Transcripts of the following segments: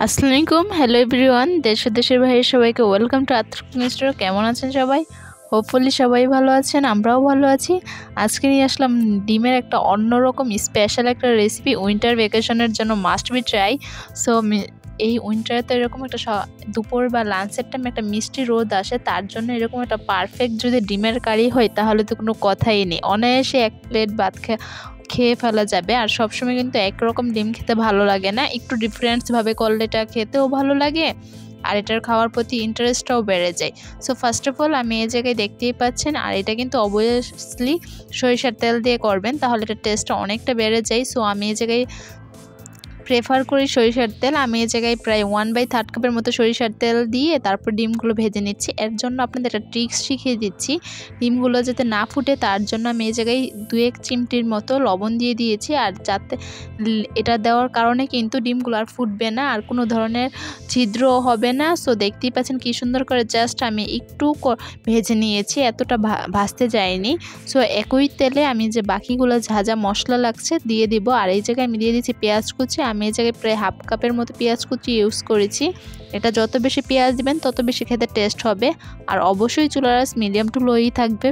আসসালামু আলাইকুম। Hello everyone, দেশ ও দেশের বাইরে সবাইকে ওয়েলকাম টু আত্মক মিস্টার। কেমন আছেন সবাই? হোপফুলি সবাই ভালো আছেন, আমরাও ভালো আছি। আজকে নিয়ে আসলাম ডিমের একটা অন্যরকম স্পেশাল একটা রেসিপি, উইন্টার ভ্যাকেশনের জন্য মাস্ট বি ট্রাই। সো এই উইন্টারে তো এরকম একটা দুপুর বা লাঞ্চের টাইমে একটা মিষ্টি রোদ আসে, তার জন্য এরকম একটা পারফেক্ট যদি ডিমের কারি হয় তাহলে তো কোনো কথাই নেই, অনায়াসে এক প্লেট ভাত খেয়ে ফেলা যাবে। আর সবসময় কিন্তু একরকম ডিম খেতে ভালো লাগে না, একটু ডিফারেন্টভাবে করলে এটা খেতেও ভালো লাগে আর এটার খাওয়ার প্রতি ইন্টারেস্টটাও বেড়ে যায়। সো ফার্স্ট অফ অল আমি এই জায়গায় দেখতেই পাচ্ছেন, আর এটা কিন্তু অবভিয়াসলি সরিষার তেল দিয়ে করবেন, তাহলে এটার টেস্টটা অনেকটা বেড়ে যায়। সো আমি এই জায়গায় প্রেফার করি সরিষার তেল। আমি এই জায়গায় প্রায় 1/3 কাপের মতো সরিষার তেল দিয়ে তারপর ডিমগুলো ভেজে নিচ্ছি। এর জন্য আপনাদের একটা ট্রিক্স শিখিয়ে দিচ্ছি, ডিমগুলো যাতে না ফুটে তার জন্য আমি এই জায়গায় 2-1 চিমটির মতো লবণ দিয়ে দিয়েছি। আর যাতে এটা দেওয়ার কারণে কিন্তু ডিমগুলো আর ফুটবে না আর কোনো ধরনের ছিদ্রও হবে না। সো দেখতেই পাচ্ছেন কি সুন্দর করে জাস্ট আমি একটু ভেজে নিয়েছি, এতটা ভাজতে যায়নি। সো একই তেলে আমি যে বাকিগুলো ঝাঁঝা মশলা লাগছে দিয়ে দিব। আর এই জায়গায় আমি দিয়ে দিচ্ছি পেঁয়াজ কুচি। আমি এই জায়গায় প্রায় 1/2 কাপের মতো পেঁয়াজ কুচি ইউজ করেছি। এটা যত বেশি পেঁয়াজ দিবেন তত বেশি খেতে টেস্ট হবে। আর অবশ্যই চুলার আঁচ মিডিয়াম টু লোই থাকবে।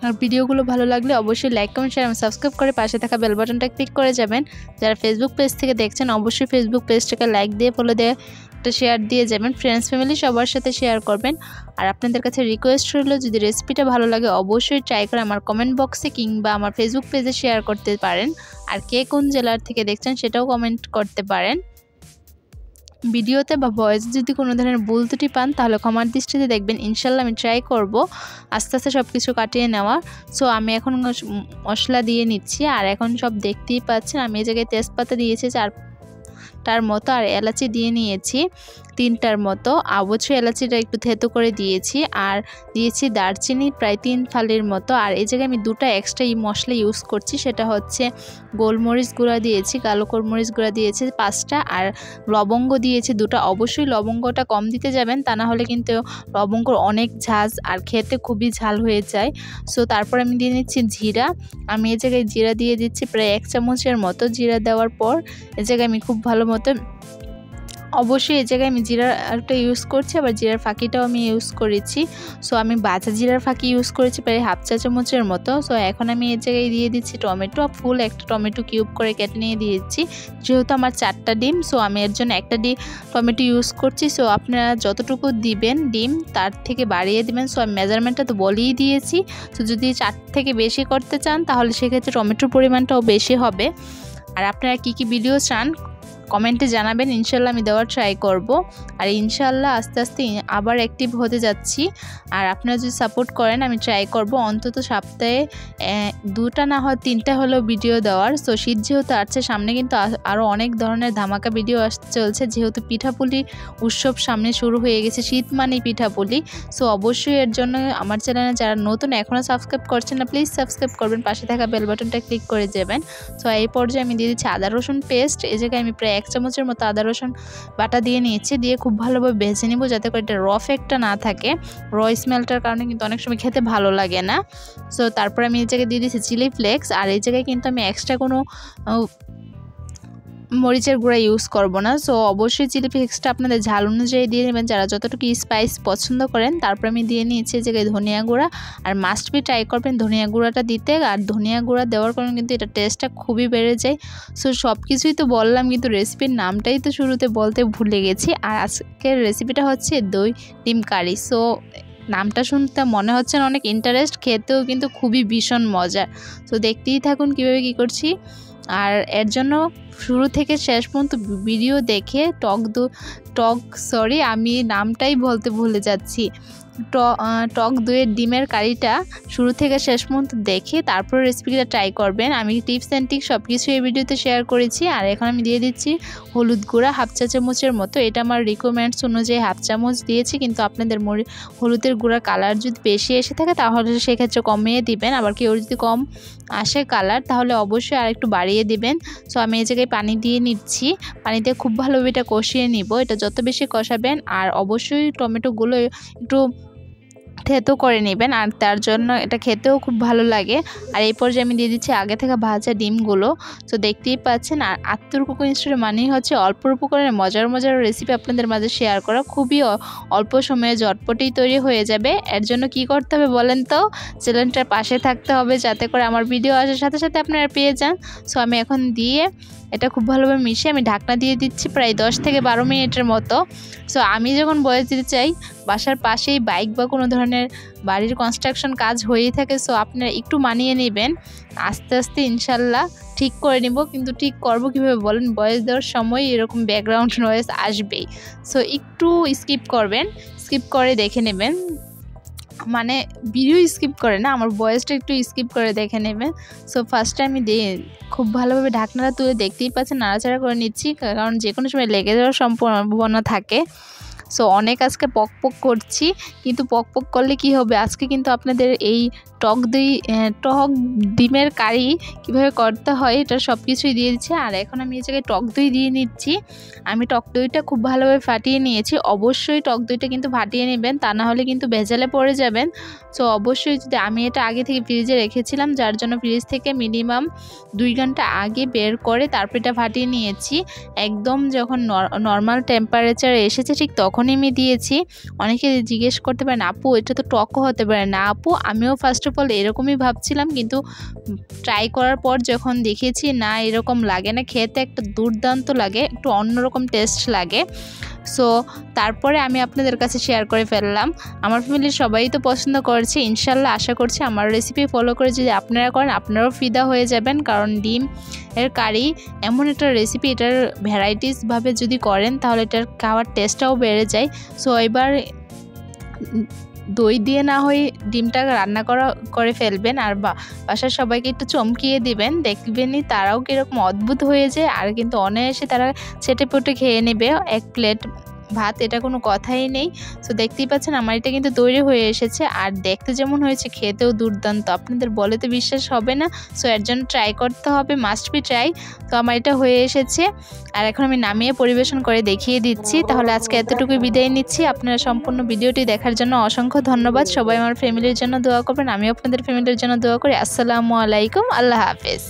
আর ভিডিওগুলো ভালো লাগলে অবশ্যই লাইক, কমেন্ট, শেয়ার এবং সাবস্ক্রাইব করে পাশে থাকা বেল বাটনটা ক্লিক করে যাবেন। যারা ফেসবুক পেজ থেকে দেখছেন অবশ্যই ফেসবুক পেজটাকে লাইক দিয়ে ফলো দিয়ে একটা শেয়ার দিয়ে যাবেন, ফ্রেন্ডস ফ্যামিলি সবার সাথে শেয়ার করবেন। আর আপনাদের কাছে রিকোয়েস্ট রইল, যদি রেসিপিটা ভালো লাগে অবশ্যই ট্রাই করে আমার কমেন্ট বক্সে কিংবা আমার ফেসবুক পেজে শেয়ার করতে পারেন। আর কে কোন জেলার থেকে দেখছেন সেটাও কমেন্ট করতে পারেন। ভিডিওতে বা ভয়েস যদি কোনো ধরনের ভুল ত্রুটি পান তাহলে ক্ষমার দৃষ্টিতে দেখবেন। ইনশাল্লাহ আমি ট্রাই করব আস্তে আস্তে সব কিছু কাটিয়ে নেওয়া। সো আমি এখন মশলা দিয়ে নিচ্ছি। আর এখন সব দেখতেই পাচ্ছেন আমি এই জায়গায় তেজপাতা দিয়েছি 4টার মতো, আর এলাচি দিয়ে নিয়েছি 3টার মতো। অবশ্যই এলাচিটা একটু থেতো করে দিয়েছি। আর দিয়েছি দারচিনি প্রায় 3 ফালির মতো। আর এই জায়গায় আমি 2টা এক্সট্রা মশলা ইউজ করছি, সেটা হচ্ছে গোলমরিচ গুঁড়া দিয়েছি, কালো গোলমরিচ গুঁড়া দিয়েছি 5টা, আর লবঙ্গ দিয়েছি 2টা। অবশ্যই লবঙ্গটা কম দিতে যাবেন, তা না হলে কিন্তু লবঙ্গর অনেক ঝাঁজ আর খেতে খুবই ঝাল হয়ে যায়। সো তারপর আমি দিয়ে নিচ্ছি জিরা। আমি এই জায়গায় জিরা দিয়ে দিচ্ছি প্রায় 1 চামচের মতো। জিরা দেওয়ার পর এই জায়গায় আমি খুব ভালো মতো, অবশ্যই এই জায়গায় আমি জিরাটা ইউজ করছি, আবার জিরার ফাঁকিটাও আমি ইউজ করেছি। সো আমি বাজা জিরার ফাঁকি ইউজ করেছি প্রায় 1/2 চা চামচের মতো। সো এখন আমি এই জায়গায় দিয়ে দিচ্ছি টমেটো, ফুল একটা টমেটো কিউব করে কেটে নিয়ে দিয়েছি। যেহেতু আমার 4টা ডিম, সো আমি এর জন্য একটা টমেটো ইউজ করছি। সো আপনারা যতটুকু দিবেন ডিম তার থেকে বাড়িয়ে দিবেন। সো আমি মেজারমেন্টটা তো বলেই দিয়েছি। সো যদি 4 থেকে বেশি করতে চান তাহলে সেক্ষেত্রে টমেটোর পরিমাণটাও বেশি হবে। আর আপনারা কী কী ভিডিও চান কমেন্টে জানাবেন, ইনশাল্লাহ আমি দেওয়ার ট্রাই করব। আর ইনশাল্লাহ আস্তে আস্তে আবার অ্যাক্টিভ হতে যাচ্ছি। আর আপনারা যদি সাপোর্ট করেন আমি ট্রাই করব অন্তত সপ্তাহে 2টা না হয় 3টা হলেও ভিডিও দেওয়ার। সো শীত যেহেতু আসছে সামনে, কিন্তু আরও অনেক ধরনের ধামাকা ভিডিও আসতে চলছে, যেহেতু পিঠাপুলি উৎসব সামনে শুরু হয়ে গেছে, শীত মানেই পিঠাপুলি। সো অবশ্যই এর জন্য আমার চ্যানেলে যারা নতুন এখনও সাবস্ক্রাইব করছেন না প্লিজ সাবস্ক্রাইব করবেন, পাশে থাকা বেল বাটনটা ক্লিক করে যাবেন। সো এই পর্যায়ে আমি দিয়ে দিচ্ছি আদা রসুন পেস্ট। এই জায়গায় আমি প্রায় 1 চামচের মতো আদা রসুন বাটা দিয়ে নিয়েছি, দিয়ে খুব ভালোভাবে ভেজে নিব যাতে করে এটা র ফ্লেভারটা না থাকে। র স্মেলটার কারণে কিন্তু অনেক সময় খেতে ভালো লাগে না। সো তারপর আমি এই জায়গায় দিয়ে দিয়েছি চিলি ফ্লেক্স। আর এই জায়গায় কিন্তু আমি এক্সট্রা কোনো মরিচের গুঁড়া ইউজ করব না। সো অবশ্যই চিলি ফ্লেক্সটা আপনাদের ঝাল অনুযায়ী দিয়ে নেবেন, যারা যতটুকু স্পাইস পছন্দ করেন। তারপর আমি দিয়ে নিয়েছি এই জায়গায় ধনিয়া গুঁড়া। আর মাস্ট বি ট্রাই করবেন ধনিয়া গুঁড়াটা দিতে। আর ধনিয়া গুঁড়া দেওয়ার কারণে কিন্তু এটা টেস্টটা খুবই বেড়ে যায়। সো সব কিছুই তো বললাম, কিন্তু রেসিপির নামটাই তো শুরুতে বলতে ভুলে গেছি। আর আজকের রেসিপিটা হচ্ছে দই ডিম কারি। সো নামটা শুনতে মনে হচ্ছে অনেক ইন্টারেস্ট, খেতেও কিন্তু খুবই ভীষণ মজার। তো দেখতেই থাকুন কীভাবে কী করছি। আর এর জন্য শুরু থেকে শেষ পর্যন্ত ভিডিও দেখে আমি নামটাই বলতে ভুলে যাচ্ছি, টক দইয়ের ডিমের কারিটা শুরু থেকে শেষ পর্যন্ত দেখে তারপর রেসিপিটা ট্রাই করবেন। আমি টিপস অ্যান্ড ট্রিক্স সব কিছু এই ভিডিওতে শেয়ার করেছি। আর এখন আমি দিয়ে দিচ্ছি হলুদ গুঁড়া 1/2 চা চামচের মতো। এটা আমার রিকোয়ারমেন্টস অনুযায়ী 1/2 চামচ দিয়েছি, কিন্তু আপনাদের হলুদের গুঁড়া কালার যদি বেশি এসে থাকে তাহলে সেক্ষেত্রে কমিয়ে দিবেন। আবার কেউ যদি কম আসে কালার তাহলে অবশ্যই আর একটু বাড়িয়ে দিবেন। সো আমি এই জায়গায় পানি দিয়ে নিচ্ছি, পানি দিয়ে খুব ভালোভাবে এটা কষিয়ে নিব। এটা যত বেশি কষাবেন, আর অবশ্যই টমেটোগুলো একটু থেতো করে নেবেন, আর তার জন্য এটা খেতেও খুব ভালো লাগে। আর এই পর্যায়ে আমি দিয়ে দিচ্ছি আগে থেকে ভাজা ডিমগুলো। তো দেখতেই পাচ্ছেন, আর আত্মর কুকিং স্টোরি মানেই হচ্ছে অল্প উপকরণে মজার মজার রেসিপি আপনাদের মাঝে শেয়ার করা। খুবই অল্প সময়ে ঝটপটেই তৈরি হয়ে যাবে। এর জন্য কি করতে হবে বলেন তো? চ্যানেলটার পাশে থাকতে হবে, যাতে করে আমার ভিডিও আসার সাথে সাথে আপনারা পেয়ে যান। সো আমি এখন দিয়ে এটা খুব ভালোভাবে মিশিয়ে আমি ঢাকনা দিয়ে দিচ্ছি প্রায় 10 থেকে 12 মিনিটের মতো। সো আমি যখন বয়স দিতে চাই, বাসার পাশেই বাইক বা কোনো ধরনের বাড়ির কনস্ট্রাকশন কাজ হয়েই থাকে। সো আপনারা একটু মানিয়ে নেবেন, আস্তে আস্তে ইনশাল্লাহ ঠিক করে নিব। কিন্তু ঠিক করব কীভাবে বলেন? বয়স দেওয়ার সময় এরকম ব্যাকগ্রাউন্ড নয়েজ আসবেই। সো একটু স্কিপ করবেন, স্কিপ করে দেখে নেবেন, মানে ভিডিও স্কিপ করে না, আমার ভয়েসটা একটু স্কিপ করে দেখে নেবেন। সো ফার্স্টে আমি খুব ভালোভাবে ঢাকনাটা তুলে দেখতেই পাচ্ছেন নাড়াচাড়া করে নিচ্ছি, কারণ যে কোনো সময় লেগে যাওয়ার সম্ভাবনা থাকে। সো অনেক আজকে পক পক করছি, কিন্তু পক পক করলে কি হবে, আজকে কিন্তু আপনাদের এই টক ডিমের কারি কীভাবে করতে হয় এটা সব কিছুই দিয়ে দিচ্ছি। আর এখন আমি এই জায়গায় টক দই দিয়ে নিচ্ছি। আমি টক দইটা খুব ভালোভাবে ফাটিয়ে নিয়েছি। অবশ্যই টক দইটা কিন্তু ফাটিয়ে নেবেন, তা না হলে কিন্তু ভেজালে পড়ে যাবেন। সো অবশ্যই, যদি আমি এটা আগে থেকে ফ্রিজে রেখেছিলাম, যার জন্য ফ্রিজ থেকে মিনিমাম 2 ঘন্টা আগে বের করে তারপর এটা ফাটিয়ে নিয়েছি। একদম যখন নর্মাল টেম্পারেচারে এসেছে ঠিক তখনই আমি দিয়েছি। অনেকে জিজ্ঞেস করতে পারেন, আপু এটা তো টকও হতে পারে না। আপু আমিও ফার্স্ট অফ অল এরকমই ভাবছিলাম, কিন্তু ট্রাই করার পর যখন দেখেছি না এরকম লাগে না, খেতে একটা দুর্দান্ত লাগে, একটু অন্যরকম টেস্ট লাগে। সো তারপরে আমি আপনাদের কাছে শেয়ার করে ফেললাম। আমার ফ্যামিলির সবাই তো পছন্দ করছে, ইনশাল্লাহ আশা করছি আমার রেসিপি ফলো করে যদি আপনারা করেন আপনারাও ফিদা হয়ে যাবেন। কারণ ডিম এর কারি এমন একটা রেসিপি, এটার ভ্যারাইটিসভাবে যদি করেন তাহলে এটার খাওয়ার টেস্টটাও বেড়ে যায়। সো এবার দই দিয়ে না হয়ে ডিমটা রান্না করে ফেলবেন, আর বাসার সবাইকে একটু চমকিয়ে দিবেন, দেখবেনই তারাও কীরকম অদ্ভুত হয়ে যায়। আর কিন্তু অনায়াসে তারা ছেটেপুটে খেয়ে নেবে 1 প্লেট ভাত, এটা কোনো কথাই নেই। সো দেখতেই পাচ্ছেন আমার এটা কিন্তু তৈরি হয়ে এসেছে, আর দেখতে যেমন হয়েছে খেতেও দুর্দান্ত, আপনাদের বলে তো বিশ্বাস হবে না। সো এর জন্য ট্রাই করতে হবে, মাস্ট বি ট্রাই। তো আমার এটা হয়ে এসেছে, আর এখন আমি নামিয়ে পরিবেশন করে দেখিয়ে দিচ্ছি। তাহলে আজকে এতটুকুই বিদায় নিচ্ছি। আপনারা সম্পূর্ণ ভিডিওটি দেখার জন্য অসংখ্য ধন্যবাদ। সবাই আমার ফ্যামিলির জন্য দোয়া করবেন, আমিও আপনাদের ফ্যামিলির জন্য দোয়া করি। আসসালামু আলাইকুম, আল্লাহ হাফেজ।